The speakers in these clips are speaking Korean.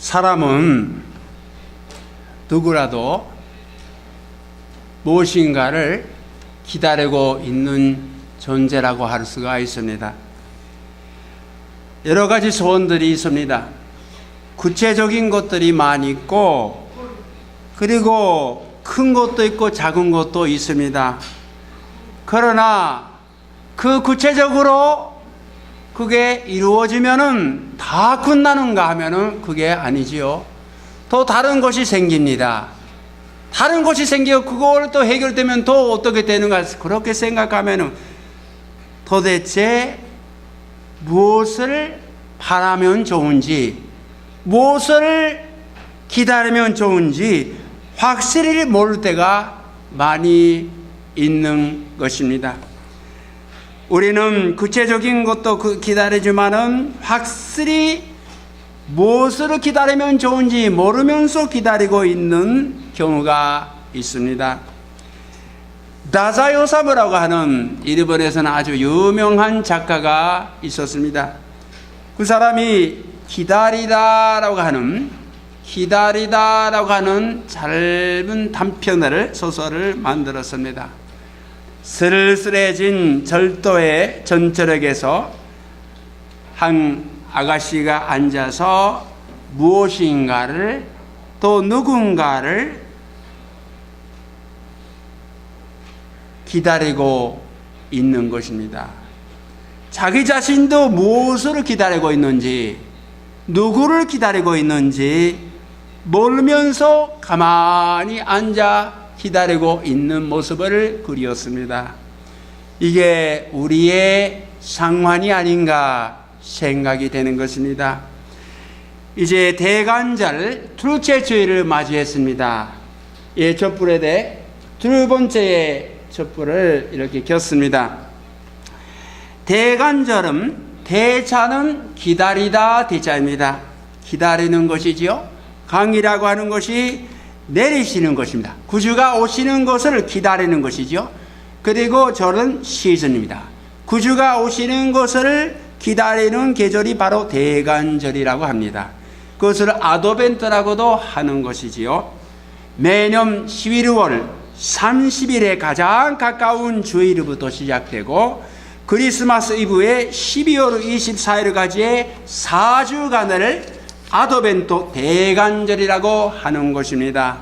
사람은 누구라도 무엇인가를 기다리고 있는 존재라고 할 수가 있습니다. 여러 가지 소원들이 있습니다. 구체적인 것들이 많이 있고, 그리고 큰 것도 있고 작은 것도 있습니다. 그러나 그 구체적으로 그게 이루어지면은 다 끝나는가 하면은 그게 아니지요. 또 다른 것이 생깁니다. 다른 것이 생겨 그걸 또 해결되면 또 어떻게 되는가, 그렇게 생각하면은 도대체 무엇을 바라면 좋은지, 무엇을 기다리면 좋은지 확실히 모를 때가 많이 있는 것입니다. 우리는 구체적인 것도 기다리지만은 확실히 무엇을 기다리면 좋은지 모르면서 기다리고 있는 경우가 있습니다. 다사요사무라고 하는 일본에서는 아주 유명한 작가가 있었습니다. 그 사람이 기다리다라고 하는 짧은 단편을, 소설을 만들었습니다. 쓸쓸해진 절도의 전철역에서 한 아가씨가 앉아서 무엇인가를, 또 누군가를 기다리고 있는 것입니다. 자기 자신도 무엇을 기다리고 있는지, 누구를 기다리고 있는지 모르면서 가만히 앉아 기다리고 있는 모습을 그리었습니다. 이게 우리의 상황이 아닌가 생각이 되는 것입니다. 이제 대관절 둘째 주일을 맞이했습니다. 예, 촛불에 대해 두 번째 촛불을 이렇게 켰습니다. 대관절은, 대자는 기다리다 대자입니다. 기다리는 것이지요. 강이라고 하는 것이 내리시는 것입니다. 구주가 오시는 것을 기다리는 것이죠. 그리고 절은 시즌입니다. 구주가 오시는 것을 기다리는 계절이 바로 대관절이라고 합니다. 그것을 아도벤트라고도 하는 것이지요. 매년 11월 30일에 가장 가까운 주일부터 시작되고 크리스마스 이브에 12월 24일까지의 4주간을 아도벤토 대관절이라고 하는 것입니다.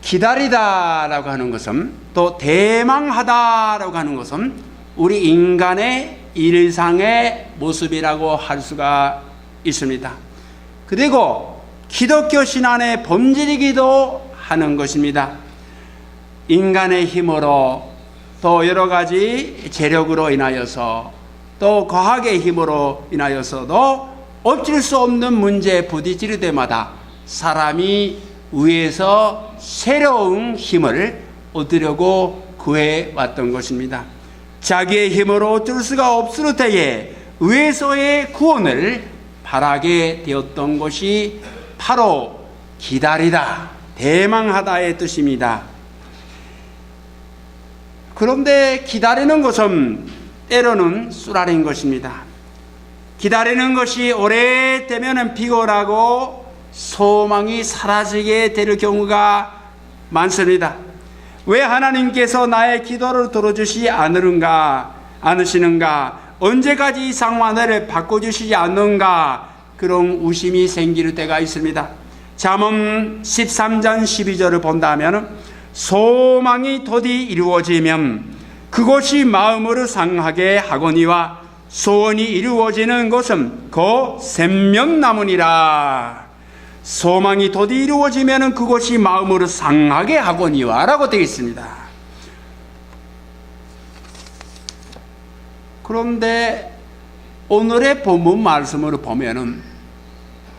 기다리다라고 하는 것은, 또 대망하다라고 하는 것은 우리 인간의 일상의 모습이라고 할 수가 있습니다. 그리고 기독교 신앙의 본질이기도 하는 것입니다. 인간의 힘으로, 또 여러 가지 재력으로 인하여서, 또 과학의 힘으로 인하여서도 어쩔 수 없는 문제에 부딪힐 때마다 사람이 위에서 새로운 힘을 얻으려고 구해왔던 것입니다. 자기의 힘으로 어쩔 수가 없을 때에 위에서의 구원을 바라게 되었던 것이 바로 기다리다, 대망하다의 뜻입니다. 그런데 기다리는 것은 때로는 쓰라린 것입니다. 기다리는 것이 오래되면 피곤하고 소망이 사라지게 될 경우가 많습니다. 왜 하나님께서 나의 기도를 들어주시지 않으시는가? 언제까지 이 상황을 바꿔주시지 않는가? 그런 의심이 생길 때가 있습니다. 잠언 13장 12절을 본다면 소망이 도디 이루어지면 그것이 마음을 상하게 하거니와 소원이 이루어지는 것은 그 샘면나무니라. 소망이 도디 이루어지면 그것이 마음을 상하게 하거니와 라고 되어 있습니다. 그런데 오늘의 본문 말씀을 보면은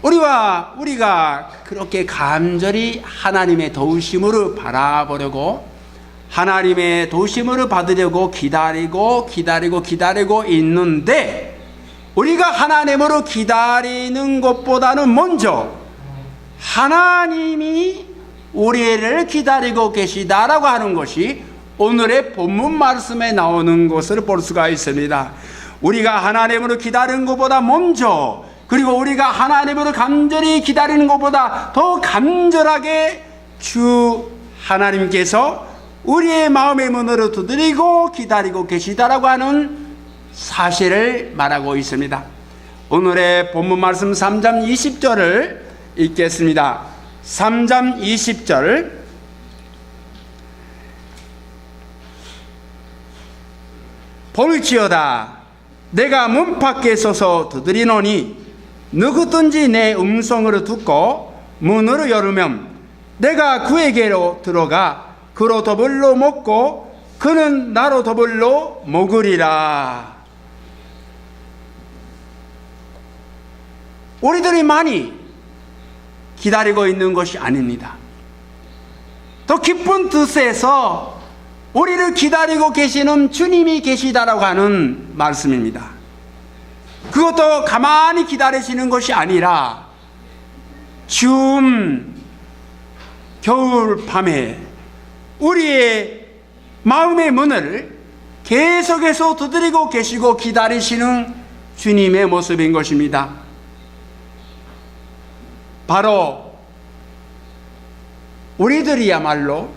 우리가 그렇게 간절히 하나님의 도우심을 바라보려고, 하나님의 도우심을 받으려고 기다리고 있는데, 우리가 하나님으로 기다리는 것보다는 먼저 하나님이 우리를 기다리고 계시다라고 하는 것이 오늘의 본문 말씀에 나오는 것을 볼 수가 있습니다. 우리가 하나님으로 기다리는 것보다 먼저 그리고 우리가 하나님으로 간절히 기다리는 것보다 더 간절하게 주 하나님께서 우리의 마음의 문으로 두드리고 기다리고 계시다라고 하는 사실을 말하고 있습니다. 오늘의 본문 말씀 3장 20절을 읽겠습니다. 3장 20절. 볼지어다 내가 문 밖에 서서 두드리노니 누구든지 내 음성을 듣고 문을 열으면 내가 그에게로 들어가 그로 더불어 먹고 그는 나로 더불어 먹으리라. 우리들이 많이 기다리고 있는 것이 아닙니다. 더 깊은 뜻에서 우리를 기다리고 계시는 주님이 계시다라고 하는 말씀입니다. 그것도 가만히 기다리시는 것이 아니라 추운 겨울 밤에 우리의 마음의 문을 계속해서 두드리고 계시고 기다리시는 주님의 모습인 것입니다. 바로 우리들이야말로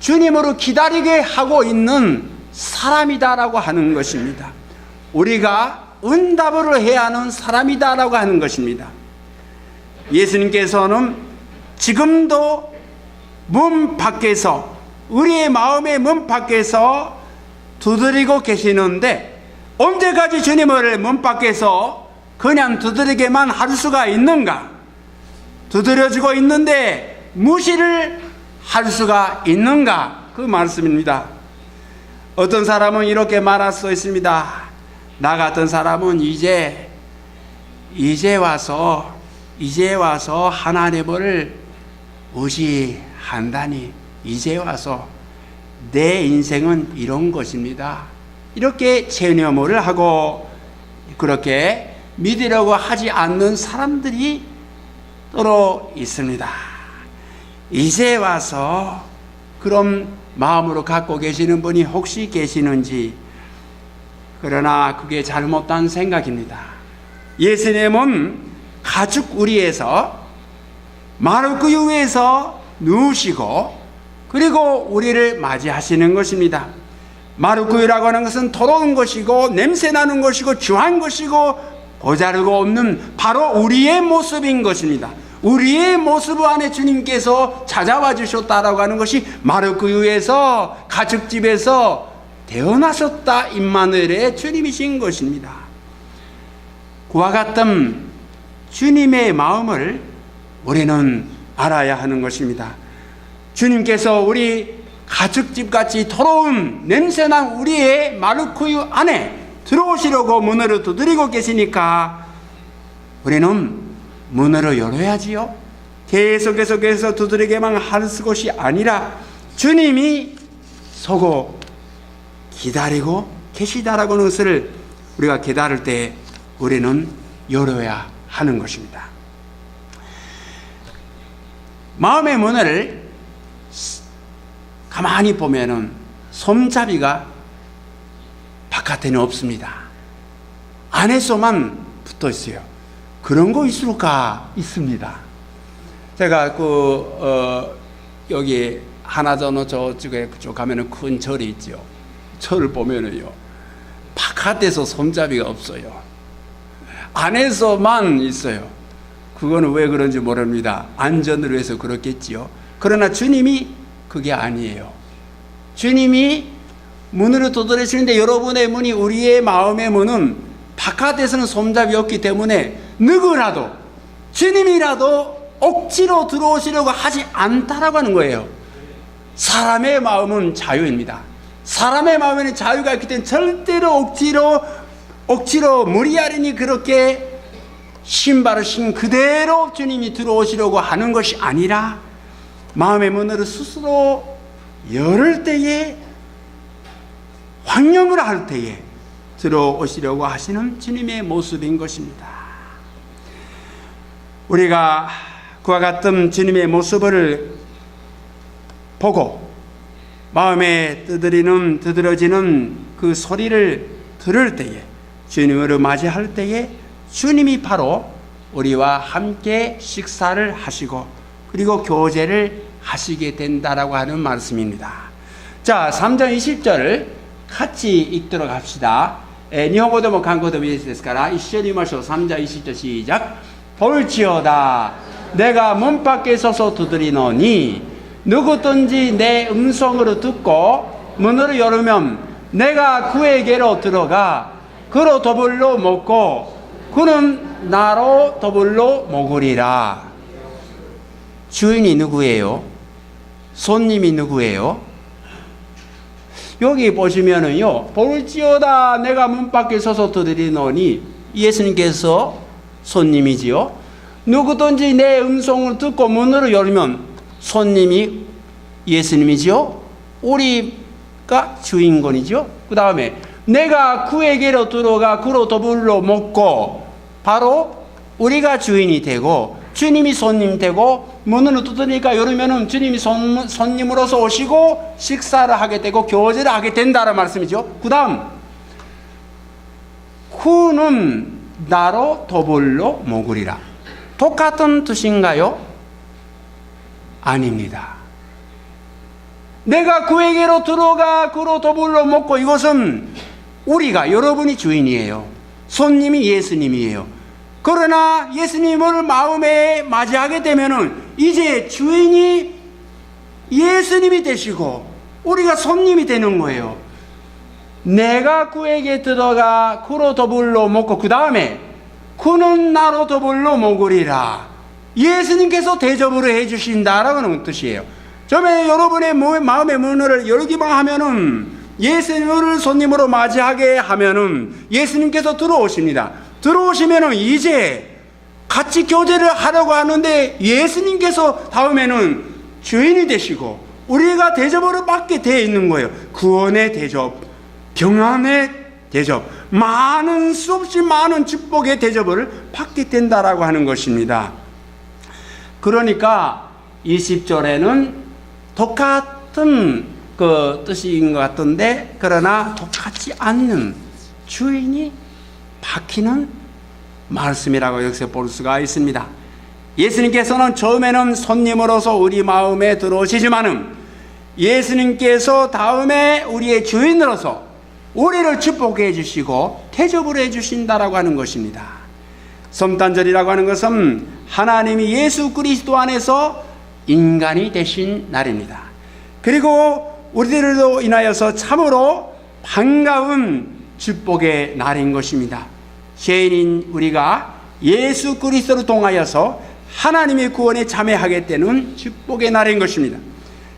주님으로 기다리게 하고 있는 사람이다라고 하는 것입니다. 우리가 응답을 해야 하는 사람이다라고 하는 것입니다. 예수님께서는 지금도 문 밖에서, 우리의 마음의 문 밖에서 두드리고 계시는데, 언제까지 주님을 문 밖에서 그냥 두드리게만 할 수가 있는가? 두드려주고 있는데 무시를 할 수가 있는가? 그 말씀입니다. 어떤 사람은 이렇게 말할 수 있습니다. 나 같은 사람은 이제 와서 하나님을 무시한다니, 이제 와서 내 인생은 이런 것입니다. 이렇게 체념을 하고 그렇게 믿으려고 하지 않는 사람들이 또로 있습니다. 이제 와서 그런 마음으로 갖고 계시는 분이 혹시 계시는지, 그러나 그게 잘못된 생각입니다. 예수님은 가죽 우리에서 마르크 위에서 누우시고 그리고 우리를 맞이하시는 것입니다. 마르크유라고 하는 것은 더러운 것이고 냄새나는 것이고 주한 것이고 보잘것 없는 바로 우리의 모습인 것입니다. 우리의 모습 안에 주님께서 찾아와 주셨다라고 하는 것이 마르크유에서 가죽집에서 태어나셨다 임마누엘의 주님이신 것입니다. 그와 같은 주님의 마음을 우리는 알아야 하는 것입니다. 주님께서 우리 가죽집같이 더러운 냄새난 우리의 마르크유 안에 들어오시려고 문을 두드리고 계시니까 우리는 문을 열어야지요. 계속해서 두드리게만 할 것이 아니라 주님이 서고 기다리고 계시다라고 하는 것을 우리가 깨달을 때 우리는 열어야 하는 것입니다. 마음의 문을 가만히 보면은 손잡이가 바깥에는 없습니다. 안에서만 붙어 있어요. 그런 거 있을까? 있습니다. 제가 여기 하나전어 저쪽에 그쪽 가면은 큰 절이 있죠. 절을 보면은요, 바깥에서 손잡이가 없어요. 안에서만 있어요. 그거는 왜 그런지 모릅니다. 안전을 위해서 그렇겠지요. 그러나 주님이 그게 아니에요. 주님이 문으로 두드리시는데 여러분의 문이, 우리의 마음의 문은 바깥에서는 손잡이 없기 때문에 누구라도, 주님이라도 억지로 들어오시려고 하지 않다라고 하는 거예요. 사람의 마음은 자유입니다. 사람의 마음에는 자유가 있기 때문에 절대로 억지로 무리하리니 그렇게 신발을 신 그대로 주님이 들어오시려고 하는 것이 아니라 마음의 문을 스스로 열을 때에, 환영을 할 때에 들어오시려고 하시는 주님의 모습인 것입니다. 우리가 그와 같은 주님의 모습을 보고 마음에 두드러지는 그 소리를 들을 때에, 주님으로 맞이할 때에 주님이 바로 우리와 함께 식사를 하시고 그리고 교제를 하시게 된다라고 하는 말씀입니다. 자, 3장 20절을 같이 읽도록 합시다. 日本語でも韓国でもいいですから一緒に言いましょう。 3장 20절 시작. 볼지어다 내가 문 밖에 서서 두드리노니 누구든지 내 음성으로 듣고 문을 열으면 내가 그에게로 들어가 그로 더불어 먹고 그는 나로 더불어 먹으리라. 주인이 누구예요? 손님이 누구예요? 여기 보시면은요, 볼지어다 내가 문 밖에 서서 두드리노니 예수님께서 손님이지요. 누구든지 내 음성을 듣고 문을 열면 손님이 예수님이지요. 우리가 주인공이죠. 그 다음에 내가 그에게로 들어가 그로 더불어 먹고, 바로 우리가 주인이 되고 주님이 손님 되고 문을 두드리니까 열으면 주님이 손님으로서 오시고 식사를 하게 되고 교제를 하게 된다는 말씀이죠. 그 다음 그는 나로 더불어 먹으리라. 똑같은 뜻인가요? 아닙니다. 내가 그에게로 들어가 그로 더불어 먹고, 이것은 우리가, 여러분이 주인이에요. 손님이 예수님이에요. 그러나 예수님을 마음에 맞이하게 되면은 이제 주인이 예수님이 되시고 우리가 손님이 되는 거예요. 내가 그에게 들어가 그로 더불어 먹고 그 다음에 그는 나로 더불어 먹으리라. 예수님께서 대접을 해주신다라는 뜻이에요. 처음에 여러분의 마음의 문을 열기만 하면은, 예수님을 손님으로 맞이하게 하면은 예수님께서 들어오십니다. 들어오시면은 이제 같이 교제를 하려고 하는데 예수님께서 다음에는 주인이 되시고 우리가 대접을 받게 되어 있는 거예요. 구원의 대접, 평안의 대접, 많은, 수없이 많은 축복의 대접을 받게 된다라고 하는 것입니다. 그러니까 20절에는 똑같은 그 뜻인 것 같은데, 그러나 똑같지 않는, 주인이 바뀌는 말씀이라고 여기서 볼 수가 있습니다. 예수님께서는 처음에는 손님으로서 우리 마음에 들어오시지만은 예수님께서 다음에 우리의 주인으로서 우리를 축복해 주시고 대접을 해 주신다라고 하는 것입니다. 성탄절이라고 하는 것은 하나님이 예수 그리스도 안에서 인간이 되신 날입니다. 그리고 우리들로 인하여서 참으로 반가운 축복의 날인 것입니다. 죄인인 우리가 예수 그리스도를 통하여서 하나님의 구원에 참여하게 되는 축복의 날인 것입니다.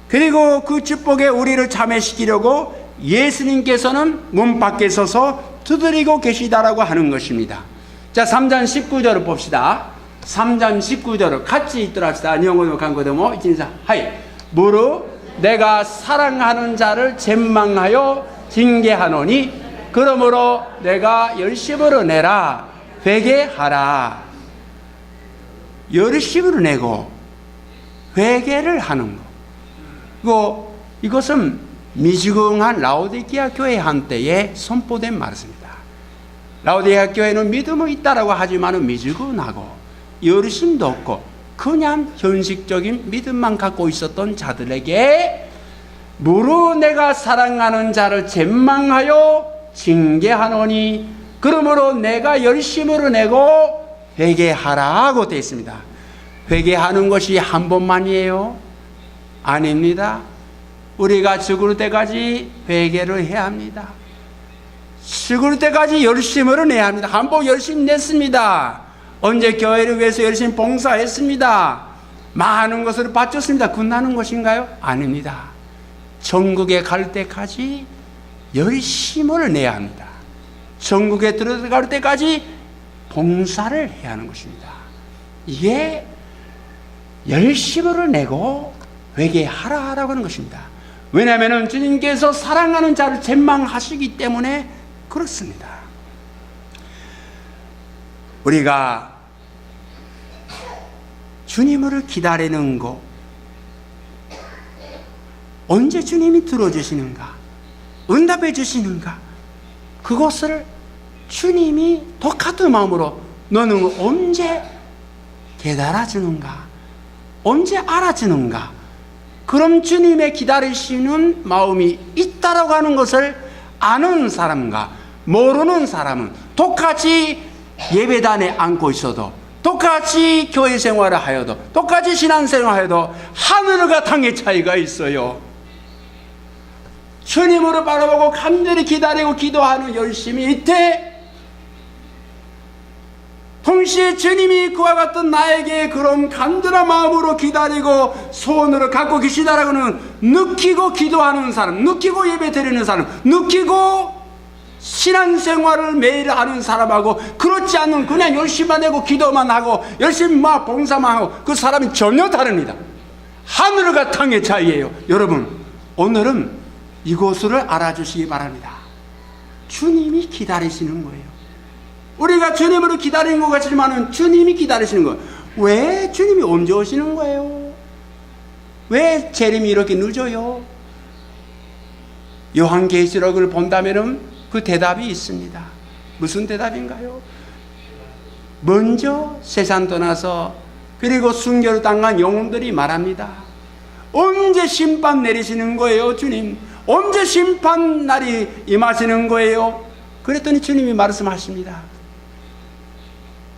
그리고 그 축복에 우리를 참여시키려고 예수님께서는 문 밖에 서서 두드리고 계시다라고 하는 것입니다. 자, 3장 19절을 봅시다. 3장 19절을 같이 읽도록 합시다. 일본어로 간거든요. 이진사 하이. 무릇 내가 사랑하는 자를 책망하여 징계하노니 그러므로 내가 열심으로 내라. 회개하라. 열심으로 내고 회개를 하는 거. 이것은 미지근한 라오디게아 교회 한때에 선포된 말씀입니다. 라오디게아 교회는 믿음이 있다라고 하지만 미지근하고 열심도 없고 그냥 형식적인 믿음만 갖고 있었던 자들에게 무릇 내가 사랑하는 자를 책망하여 징계하노니 그러므로 내가 열심으로 내고 회개하라 하고 되어 있습니다. 회개하는 것이 한 번만이에요? 아닙니다. 우리가 죽을 때까지 회개를 해야 합니다. 죽을 때까지 열심으로 내야 합니다. 한 번 열심히 냈습니다. 언제 교회를 위해서 열심히 봉사했습니다. 많은 것을 바쳤습니다. 끝나는 것인가요? 아닙니다. 천국에 갈 때까지 열심을 내야 합니다. 천국에 들어갈 때까지 봉사를 해야 하는 것입니다. 이게 열심을 내고 회개하라라고 하는 것입니다. 왜냐하면 주님께서 사랑하는 자를 책망하시기 때문에 그렇습니다. 우리가 주님을 기다리는 것, 언제 주님이 들어주시는가, 응답해 주시는가, 그것을 주님이 똑같은 마음으로 너는 언제 깨달아지는가? 언제 알아지는가? 그럼 주님의 기다리시는 마음이 있다라고 하는 것을 아는 사람과 모르는 사람은 똑같이 예배단에 앉고 있어도, 똑같이 교회 생활을 하여도, 똑같이 신앙생활을 해도 하늘과 땅의 차이가 있어요. 주님으로 바라보고 간절히 기다리고 기도하는 열심이 있되, 동시에 주님이 그와 같은 나에게 그런 간절한 마음으로 기다리고 소원으로 갖고 계시다라고는 느끼고 기도하는 사람, 느끼고 예배 드리는 사람, 느끼고 신앙생활을 매일 하는 사람하고 그렇지 않은 그냥 열심히만 하고 기도만 하고 열심히 막 봉사만 하고 그 사람이 전혀 다릅니다. 하늘과 땅의 차이예요. 여러분, 오늘은 이것을 알아주시기 바랍니다. 주님이 기다리시는 거예요. 우리가 주님으로 기다리는 것 같지만은 주님이 기다리시는 거예요. 왜 주님이 언제 오시는 거예요? 왜 재림이 이렇게 늦어요? 요한계시록을 본다면은 그 대답이 있습니다. 무슨 대답인가요? 먼저 세상 떠나서 그리고 순교를 당한 영혼들이 말합니다. 언제 심판 내리시는 거예요, 주님? 언제 심판 날이 임하시는 거예요? 그랬더니 주님이 말씀하십니다.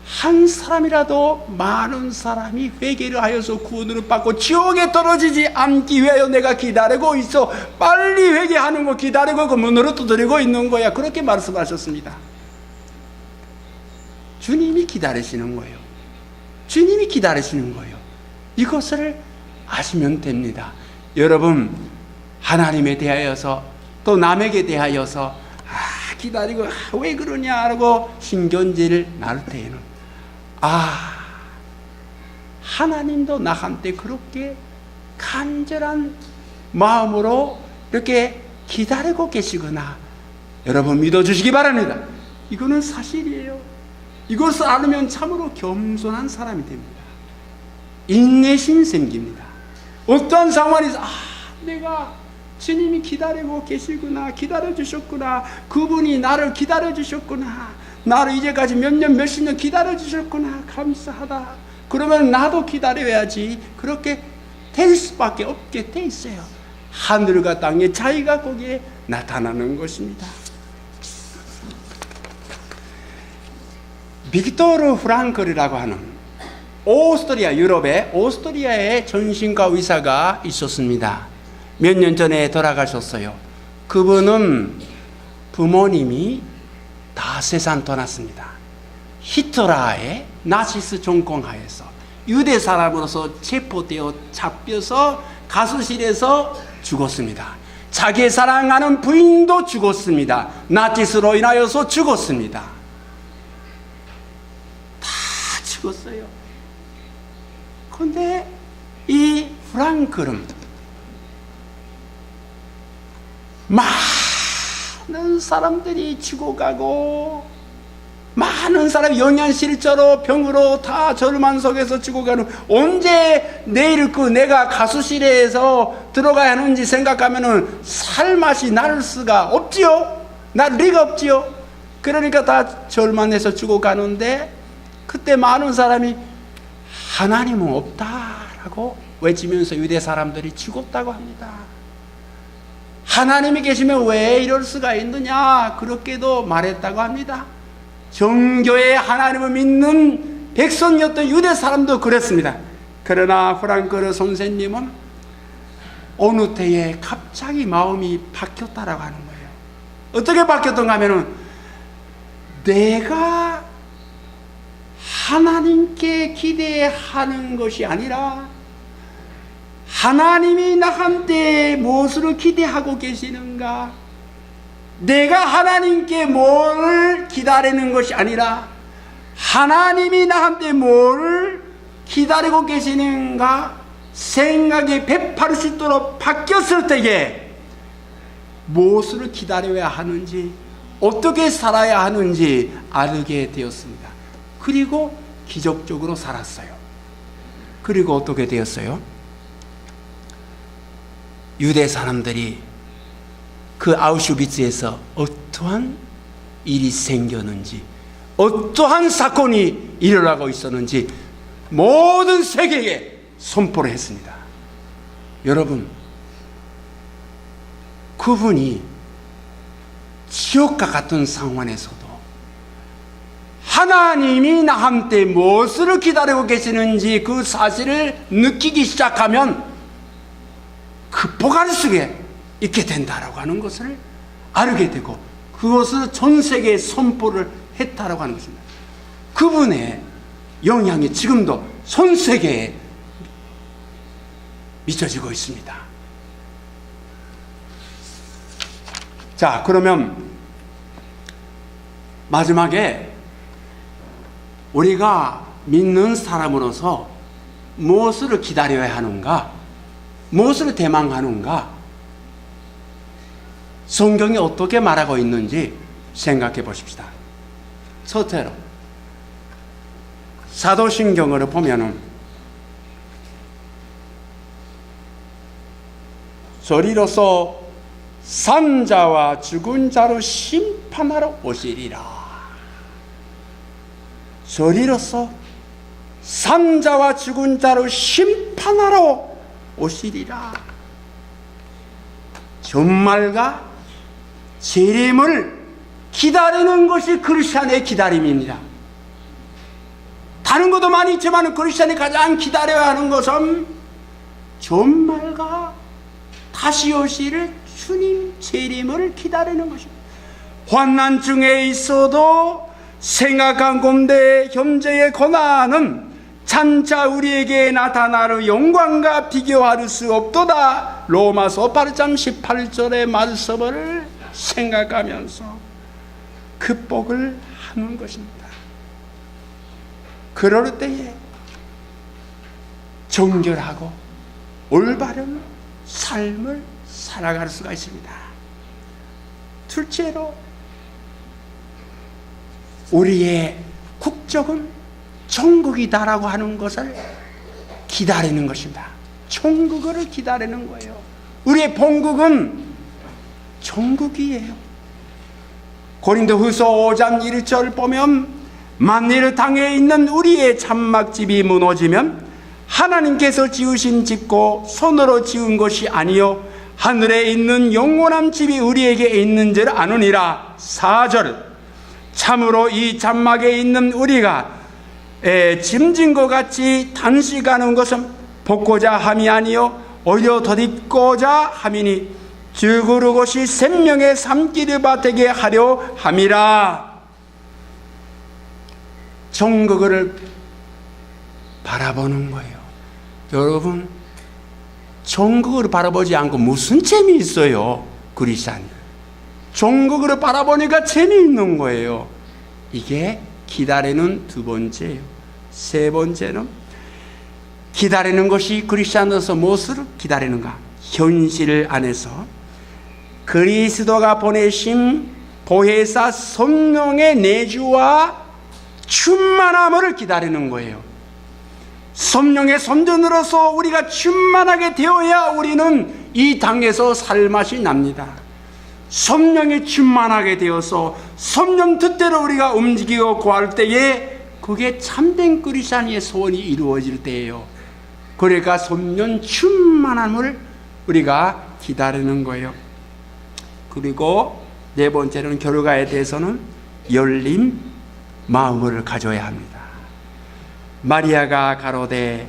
한 사람이라도 많은 사람이 회개를 하여서 구원을 받고 지옥에 떨어지지 않기 위하여 내가 기다리고 있어. 빨리 회개하는 거 기다리고 그 문으로 두드리고 있는 거야. 그렇게 말씀하셨습니다. 주님이 기다리시는 거예요. 주님이 기다리시는 거예요. 이것을 아시면 됩니다. 여러분, 하나님에 대하여서 또 남에게 대하여서 기다리고 왜 그러냐라고 신경질을 날 때에는 하나님도 나한테 그렇게 간절한 마음으로 이렇게 기다리고 계시구나. 여러분 믿어주시기 바랍니다. 이거는 사실이에요. 이것을 알으면 참으로 겸손한 사람이 됩니다. 인내심 생깁니다. 어떤 상황에서 내가 주님이 기다리고 계시구나, 기다려주셨구나, 그분이 나를 기다려주셨구나, 나를 이제까지 몇 년 몇십 년 기다려주셨구나, 감사하다. 그러면 나도 기다려야지. 그렇게 될 수밖에 없게 돼 있어요. 하늘과 땅의 차이가 거기에 나타나는 것입니다. 빅토르 프랑클이라고 하는 오스트리아, 유럽의 오스트리아의 정신과 의사가 있었습니다. 몇 년 전에 돌아가셨어요. 그분은 부모님이 다 세상 떠났습니다. 히틀러의 나치스 정권하에서 유대 사람으로서 체포되어 잡혀서 가수실에서 죽었습니다. 자기 사랑하는 부인도 죽었습니다. 나치스로 인하여서 죽었습니다. 다 죽었어요. 그런데 이 프랑클은 많은 사람들이 죽어가고 많은 사람이 영양실조로 병으로 다 절망 속에서 죽어가는, 언제 내일 내가 가수실에서 들어가야 하는지 생각하면은 살 맛이 날 수가 없지요. 날 리가 없지요. 그러니까 다 절망해서 죽어가는데 그때 많은 사람이 하나님은 없다라고 외치면서 유대 사람들이 죽었다고 합니다. 하나님이 계시면 왜 이럴 수가 있느냐, 그렇게도 말했다고 합니다. 정교의 하나님을 믿는 백성이었던 유대 사람도 그랬습니다. 그러나 프랑클 선생님은 어느 때에 갑자기 마음이 바뀌었다라고 하는 거예요. 어떻게 바뀌었던가 하면은, 내가 하나님께 기대하는 것이 아니라 하나님이 나한테 무엇을 기대하고 계시는가, 내가 하나님께 뭘 기다리는 것이 아니라 하나님이 나한테 뭘 기다리고 계시는가 생각이 180도로 바뀌었을 때에 무엇을 기다려야 하는지, 어떻게 살아야 하는지 알게 되었습니다. 그리고 기적적으로 살았어요. 그리고 어떻게 되었어요? 유대 사람들이 그 아우슈비츠에서 어떠한 일이 생겼는지, 어떠한 사건이 일어나고 있었는지 모든 세계에 선포를 했습니다. 여러분, 그분이 지옥과 같은 상황에서도 하나님이 나한테 무엇을 기다리고 계시는지 그 사실을 느끼기 시작하면 극복할 수에 있게 된다라고 하는 것을 알게 되고, 그것을 전 세계에 선포를 했다라고 하는 것입니다. 그분의 영향이 지금도 전 세계에 미쳐지고 있습니다. 자, 그러면 마지막에 우리가 믿는 사람으로서 무엇을 기다려야 하는가, 무엇을 대망하는가, 성경이 어떻게 말하고 있는지 생각해 보십시다. 첫째로 사도신경을 보면은 저리로서 산자와 죽은 자를 심판하러 오시리라. 저리로서 산자와 죽은 자를 심판하러 오시리라. 전말과 재림을 기다리는 것이 크리스찬의 기다림입니다. 다른 것도 많이 있지만 크리스찬이 가장 기다려야 하는 것은 전말과 다시 오실 주님 재림을 기다리는 것입니다. 환난 중에 있어도 생각한 건데 현재의 고난은 장차 우리에게 나타나는 영광과 비교할 수 없도다. 로마서 8장 18절의 말씀을 생각하면서 극복을 하는 것입니다. 그럴 때에 정결하고 올바른 삶을 살아갈 수가 있습니다. 둘째로 우리의 국적은 천국이다라고 하는 것을 기다리는 것입니다. 천국을 기다리는 거예요. 우리의 본국은 천국이에요. 고린도후서 5장 1절 보면 만일 땅에 있는 우리의 장막집이 무너지면 하나님께서 지으신 집고 손으로 지은 것이 아니요 하늘에 있는 영원한 집이 우리에게 있는 줄 아느니라. 4절 참으로 이 장막에 있는 우리가 짐진 것 같이 단식하는 것은 벗고자 함이 아니요 오히려 덧입고자 함이니 죽을 것이 생명의 삶길을 바되게 하려 함이라. 천국을 바라보는 거예요. 여러분, 천국을 바라보지 않고 무슨 재미있어요? 크리스찬이 천국을 바라보니까 재미있는 거예요. 이게 기다리는 두 번째예요. 세 번째는 기다리는 것이 크리스찬으로서 무엇을 기다리는가? 현실 안에서 그리스도가 보내신 보혜사 성령의 내주와 충만함을 기다리는 거예요. 성령의 선전으로서 우리가 충만하게 되어야 우리는 이 땅에서 살맛이 납니다. 성령이 충만하게 되어서 성령 뜻대로 우리가 움직이고 구할 때에 그게 참된 크리스찬의 소원이 이루어질 때예요. 그러니까 성령 충만함을 우리가 기다리는 거예요. 그리고 네 번째는 결과에 대해서는 열린 마음을 가져야 합니다. 마리아가 가로되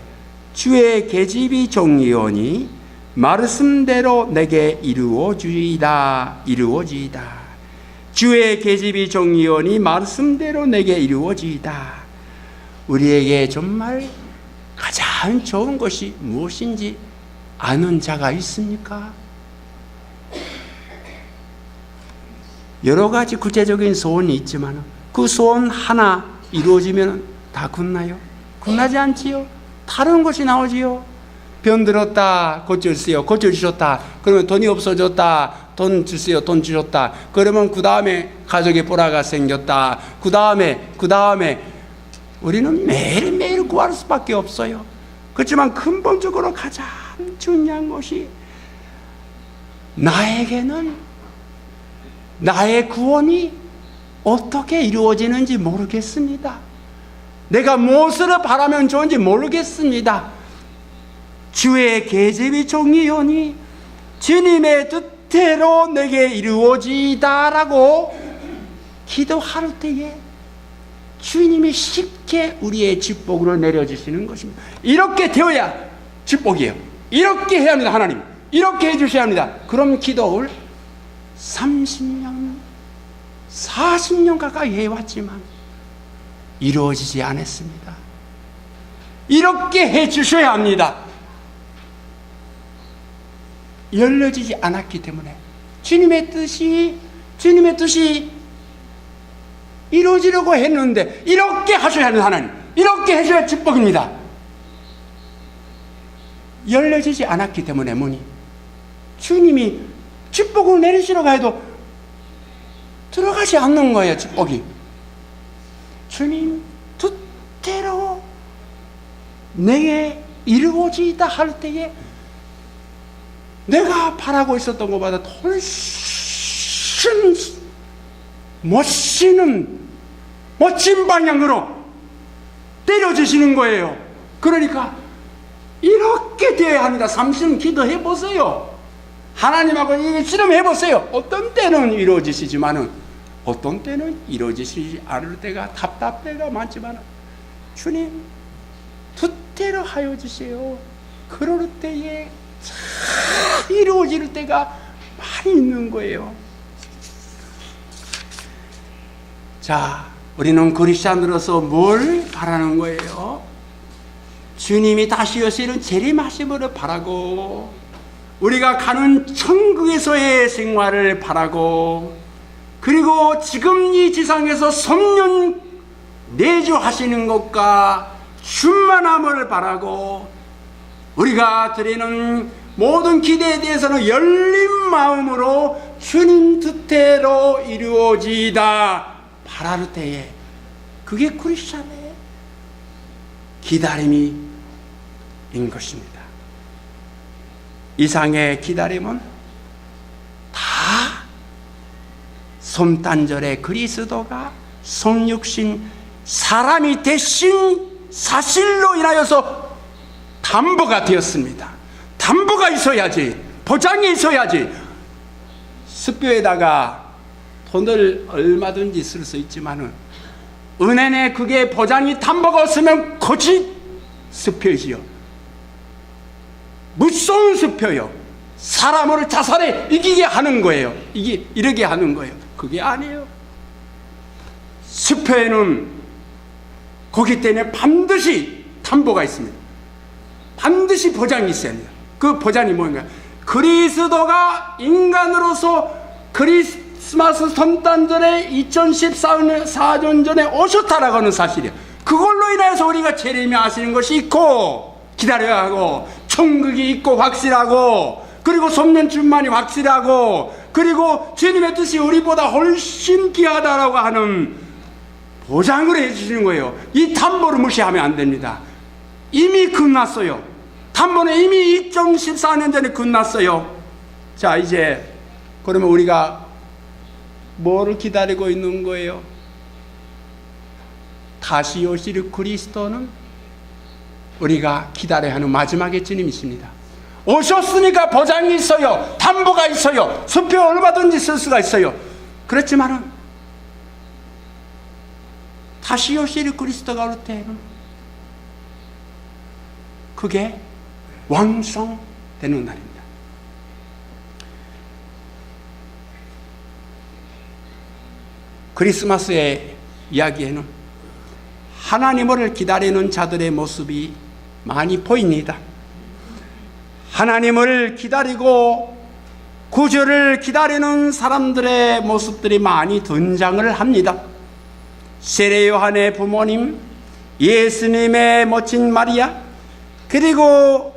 주의 계집이 종이오니 말씀대로 내게 이루어지이다. 주의 계집이 종이오니 말씀대로 내게 이루어지이다. 우리에게 정말 가장 좋은 것이 무엇인지 아는 자가 있습니까? 여러 가지 구체적인 소원이 있지만 그 소원 하나 이루어지면 다 끝나요? 끝나지 않지요? 다른 것이 나오지요. 병 들었다, 고쳐주세요. 고쳐주셨다. 그러면 돈이 없어졌다. 돈 주세요. 돈 주셨다. 그러면 그 다음에 가족의 불화가 생겼다. 그 다음에 우리는 매일매일 구할 수밖에 없어요. 그렇지만 근본적으로 가장 중요한 것이 나에게는 나의 구원이 어떻게 이루어지는지 모르겠습니다. 내가 무엇을 바라면 좋은지 모르겠습니다. 주의 계집이 종이오니 주님의 뜻대로 내게 이루어지다라고 기도할 때에 주님이 쉽게 우리의 축복으로 내려주시는 것입니다. 이렇게 되어야 축복이에요. 이렇게 해야 합니다. 하나님 이렇게 해주셔야 합니다. 그럼 기도를 30년 40년 가까이 해왔지만 이루어지지 않았습니다. 이렇게 해주셔야 합니다. 열려지지 않았기 때문에 주님의 뜻이 이루어지려고 했는데 이렇게 하셔야 하는 하나님, 이렇게 해줘야 축복입니다. 열려지지 않았기 때문에 문이, 주님이 축복을 내리시려고 해도 들어가지 않는 거예요. 축복이 주님 뜻대로 내게 이루어지다 할 때에 내가 바라고 있었던 것보다 훨씬 멋진 방향으로 때려주시는 거예요. 그러니까 이렇게 되어야 합니다. 30년 기도해 보세요. 하나님하고 이게 실험해 보세요. 어떤 때는 이루어지시지만은 어떤 때는 이루어지시지 않을 때가 답답해가 많지만 주님 뜻대로 하여 주세요. 그럴 때에 잘 이루어질 때가 많이 있는 거예요. 자, 우리는 그리스도인으로서 뭘 바라는 거예요? 주님이 다시 오시는 재림하심을 바라고, 우리가 가는 천국에서의 생활을 바라고, 그리고 지금 이 지상에서 성령 내주하시는 것과 충만함을 바라고, 우리가 드리는 모든 기대에 대해서는 열린 마음으로 주님 뜻대로 이루어지다 바라는 때에, 그게 크리스찬의 기다림이 인 것입니다. 이상의 기다림은 다 성탄절에 그리스도가 성육신 사람이 되신 사실로 인하여서 담보가 되었습니다. 담보가 있어야지, 보장이 있어야지. 습표에다가 돈을 얼마든지 쓸 수 있지만은 은행에 그게 보장이 담보가 없으면 거짓 습표이지요. 무서운 습표요. 사람을 자살에 이기게 하는 거예요. 이러게 하는 거예요. 그게 아니에요. 습표에는 거기 때문에 반드시 담보가 있습니다. 반드시 보장이 있어야 합니다. 그 보장이 뭔가, 그리스도가 인간으로서 크리스마스 성탄절에 2014년 전에 오셨다라고 하는 사실이에요. 그걸로 인해서 우리가 재림이 하시는 것이 있고 기다려야 하고, 천국이 있고 확실하고, 그리고 성령 충만이 확실하고, 그리고 주님의 뜻이 우리보다 훨씬 귀하다라고 하는 보장을 해주시는 거예요. 이 담보를 무시하면 안 됩니다. 이미 끝났어요. 담보는 이미 2014년 전에 끝났어요. 자, 이제 그러면 우리가 뭐를 기다리고 있는 거예요? 다시 오실 그리스도는 우리가 기다려야 하는 마지막의 주님이십니다. 오셨으니까 보장이 있어요. 담보가 있어요. 수표 얼마든지 쓸 수가 있어요. 그렇지만은 다시 오실 그리스도가 올 때는 그게 완성되는 날입니다. 크리스마스의 이야기에는 하나님을 기다리는 자들의 모습이 많이 보입니다. 하나님을 기다리고 구주를 기다리는 사람들의 모습들이 많이 등장을 합니다. 세례 요한의 부모님, 예수님의 멋진 마리아, 그리고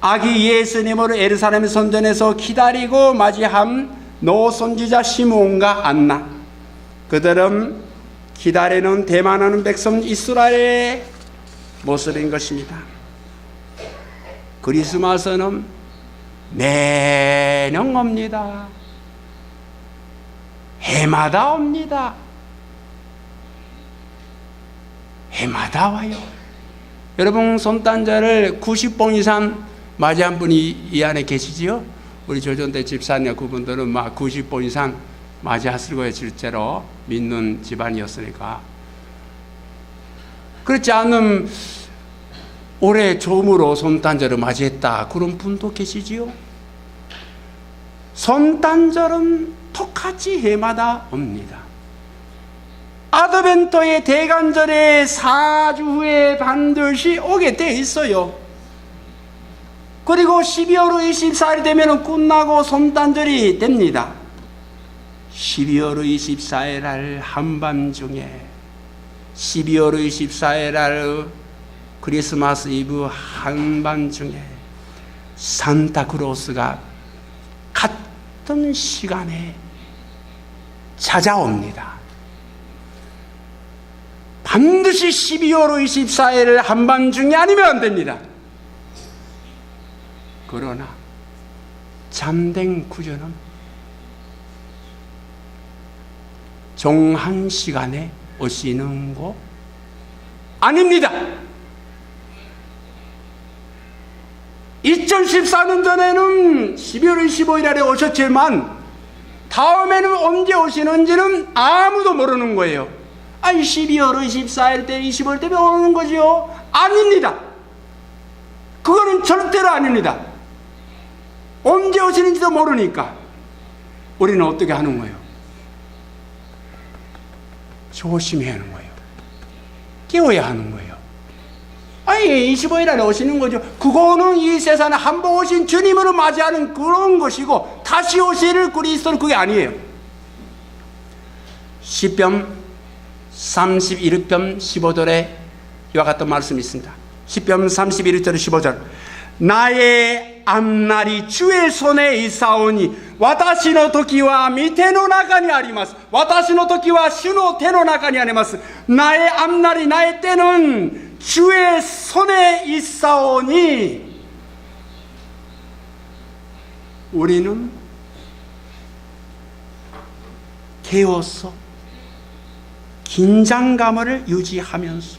아기 예수님을 예루살렘 성전에서 기다리고 맞이한 노선지자 시므온과 안나, 그들은 기다리는 대만하는 백성 이스라엘의 모습인 것입니다. 크리스마스는 매년 옵니다. 해마다 옵니다. 해마다 와요. 여러분, 손단절을 90번 이상 맞이한 분이 이 안에 계시지요? 우리 조전대 집사님 그분들은 막 90번 이상 맞이했을 거예요. 실제로 믿는 집안이었으니까. 그렇지 않으면 올해 처음으로 손단절을 맞이했다 그런 분도 계시지요? 손단절은 똑같이 해마다 옵니다. 아드벤토의 대간절에 4주 후에 반드시 오게 돼 있어요. 그리고 12월 24일 되면 끝나고 손단절이 됩니다. 12월 24일 날 한밤중에 12월 24일 날 크리스마스 이브 한밤중에 산타크로스가 같은 시간에 찾아옵니다. 반드시 12월 24일 한밤중에 아니면 안 됩니다. 그러나 참된 구주는 정한 시간에 오시는 거 아닙니다. 2014년 전에는 12월 25일에 오셨지만 다음에는 언제 오시는지는 아무도 모르는 거예요. 아니 12월 24일 때 25일 때문에 오는 거죠? 아닙니다. 그거는 절대로 아닙니다. 언제 오시는지도 모르니까 우리는 어떻게 하는 거예요? 조심해야 하는 거예요. 깨워야 하는 거예요. 아니 25일 안에 오시는 거죠. 그거는 이 세상에 한 번 오신 주님으로 맞이하는 그런 것이고 다시 오실 그리스도는 그게 아니에요. 시편 31편 15절에 이와 같은 말씀이 있습니다. 시편 31절 15절 나의 앞날이 주의 손에 있사오니 와다시の時は御手の中にあります。私の時は主の手の中にあります。 나의 앞날이 나의 때는 주의 손에 있사오니 우리는 깨워서 긴장감을 유지하면서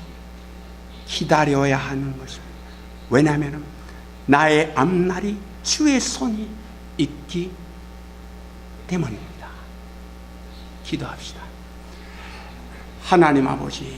기다려야 하는 것입니다. 왜냐하면 나의 앞날이 주의 손이 있기 때문입니다. 기도합시다. 하나님 아버지,